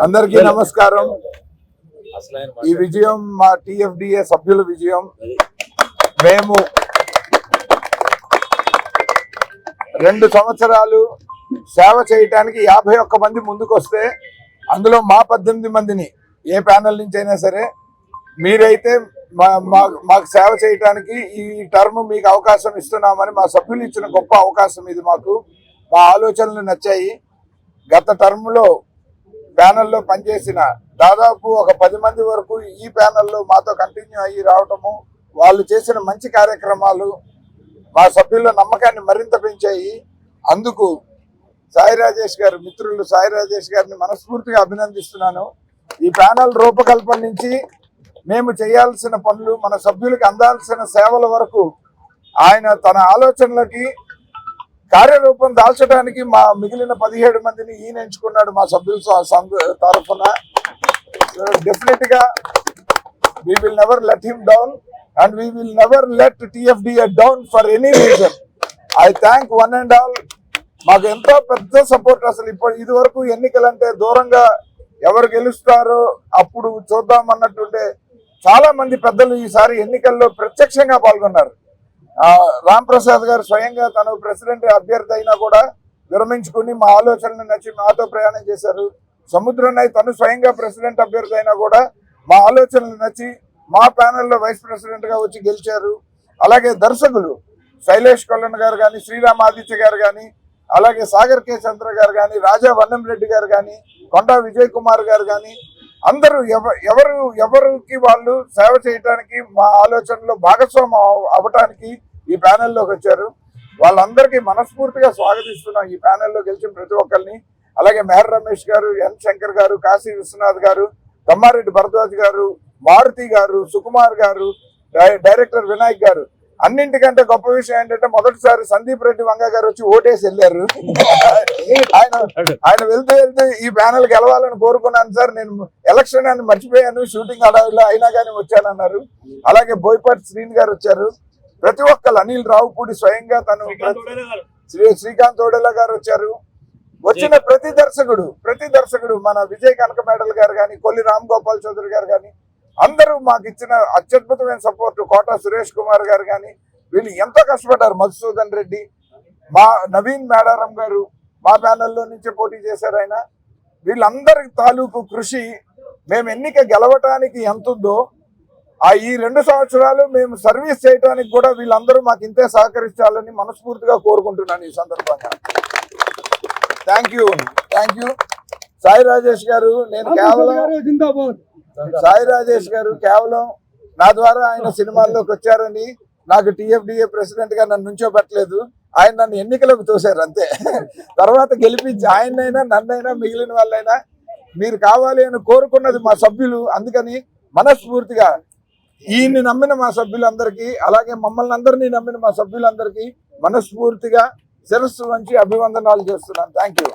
అందరికీ నమస్కారం. ఈ విజయం మా టిఎఫ్డిఏ సభ్యుల విజయం. మేము 2 సంవత్సరాలు సేవ చేయటానికి 51 మంది ముందుకొస్తే అందులో మా 18 మందిని ఏ ప్యానెల్ నుంచి అయినా సరే మీరైతే మాకు సేవ చేయటానికి ఈ టర్మ్ మీకు అవకాశం ఇస్తున్నామని మా సభ్యులు ఇచ్చిన గొప్ప అవకాశం ఇది. మాకు మా ఆలోచనలు నచ్చాయి. గత టర్మ్లో ప్యానెల్లో పనిచేసిన దాదాపు ఒక 10 మంది వరకు ఈ ప్యానెల్లో మాతో కంటిన్యూ అయ్యి రావటము, వాళ్ళు చేసిన మంచి కార్యక్రమాలు మా సభ్యుల నమ్మకాన్ని మరింత పెంచాయి. అందుకు సాయి రాజేష్ గారు, మిత్రులు సాయి రాజేష్ గారిని మనస్ఫూర్తిగా అభినందిస్తున్నాను. ఈ ప్యానెల్ రూపకల్పన నుంచి మేము చేయాల్సిన పనులు, మన సభ్యులకు అందాల్సిన సేవల వరకు ఆయన తన ఆలోచనలకి కార్యరూపం దాల్చడానికి మా మిగిలిన 17 మందిని ఈయన ఎంచుకున్నాడు మా సభ్యుల తరఫున. డెఫినెట్ గా we will never let him down and we will never let TFDA down for any reason. I thank one and all. మాకు ఎంతో పెద్ద సపోర్ట్. అసలు ఇది వరకు ఎన్నికలంటే దూరంగా ఎవరు గెలుస్తారో అప్పుడు చూద్దాం అన్నట్టుండే చాలా మంది పెద్దలు ఈసారి ఎన్నికల్లో ప్రత్యక్షంగా పాల్గొన్నారు. రామ్ ప్రసాద్ గారు స్వయంగా తను ప్రెసిడెంట్ అభ్యర్థి అయినా కూడా విరమించుకుని మా ఆలోచనలు నచ్చి మాతో ప్రయాణం చేశారు. సముద్రన్నయ్య తను స్వయంగా ప్రెసిడెంట్ అభ్యర్థి అయినా కూడా మా ఆలోచనలు నచ్చి మా ప్యానెల్లో వైస్ ప్రెసిడెంట్ గా వచ్చి గెలిచారు. అలాగే దర్శకులు శైలేష్ కొల్లన్ గారు కానీ, శ్రీరామ్ ఆదిత్య గారు కానీ, అలాగే సాగర్ కే చంద్ర గారు కానీ, రాజా వన్నంరెడ్డి గారు కానీ, కొండా విజయ్ కుమార్ గారు కానీ, అందరూ ఎవరికి వాళ్ళు సేవ చేయడానికి మా ఆలోచనలో భాగస్వామ్యం అవ్వటానికి ఈ ప్యానెల్లోకి వచ్చారు. వాళ్ళందరికీ మనస్ఫూర్తిగా స్వాగతిస్తున్నాం ఈ ప్యానెల్లో గెలిచిన ప్రతి ఒక్కరిని. అలాగే మెహర్ రమేష్ గారు, ఎన్ శంకర్ గారు, కాశీ విశ్వనాథ్ గారు, తమ్మారెడ్డి భరద్వాజ్ గారు, మారుతి గారు, సుకుమార్ గారు, డైరెక్టర్ వినాయక్ గారు. అన్నింటికంటే గొప్ప విషయం ఏంటంటే మొదటిసారి సందీప్ రెడ్డి వంగ గారు వచ్చి ఓటేసి వెళ్ళారు. ఆయన వెళ్తూ ఈ ప్యానెల్ గెలవాలని కోరుకున్నాను సార్, నేను ఎలక్షన్ అని మర్చిపోయాను షూటింగ్ అడవిలో, అయినా కానీ వచ్చానన్నారు. అలాగే బోయపాటి శ్రీని గారు వచ్చారు. ప్రతి ఒక్కరు, అనిల్ రావుపూడి స్వయంగా తను, శ్రీకాంత్ ఓడెలా గారు వచ్చారు. వచ్చిన ప్రతి దర్శకుడు మన విజయ్ కనక మేడల్ గారు కానీ, కొల్లి రామ్ గోపాల్ చౌదరి గారు కానీ, అందరూ మాకు ఇచ్చిన అత్యద్భుతమైన సపోర్ట్. కోట సురేష్ కుమార్ గారు కానీ, వీళ్ళు ఎంతో కష్టపడ్డారు. మధుసూదన్ రెడ్డి, మా నవీన్ మేడారం గారు మా ప్యానెల్లో నుంచే పోటీ చేశారు. ఆయన వీళ్ళందరి తాలూకు కృషి మేము ఎన్నిక గెలవటానికి ఎంత ఉందో ఈ 2 సంవత్సరాలు మేము సర్వీస్ చేయడానికి కూడా వీళ్ళందరూ మాకు ఇంతే సహకరించాలని మనస్ఫూర్తిగా కోరుకుంటున్నాను. ఈ సందర్భంగా థ్యాంక్ యూ. సాయి రాజేష్ గారు, నేను సాయి రాజేష్ గారు కేవలం నా ద్వారా ఆయన సినిమాల్లోకి వచ్చారని నాకు టిఎఫ్డిఏ ప్రెసిడెంట్ గా నన్ను నుంచోబెట్టలేదు. ఆయన నన్ను ఎన్నికలకు తోశారు అంతే. తర్వాత గెలిపించి ఆయనైనా నన్నైనా మిగిలిన వాళ్ళైనా మీరు కావాలి అని కోరుకున్నది మా సభ్యులు. అందుకని మనస్ఫూర్తిగా ఈయన్ని నమ్మిన మా సభ్యులందరికీ, అలాగే మమ్మల్ని అందరినీ నమ్మిన మా సభ్యులందరికీ మనస్ఫూర్తిగా శిరస్సు వంచి అభివందనాలు చేస్తున్నాను. Thank you.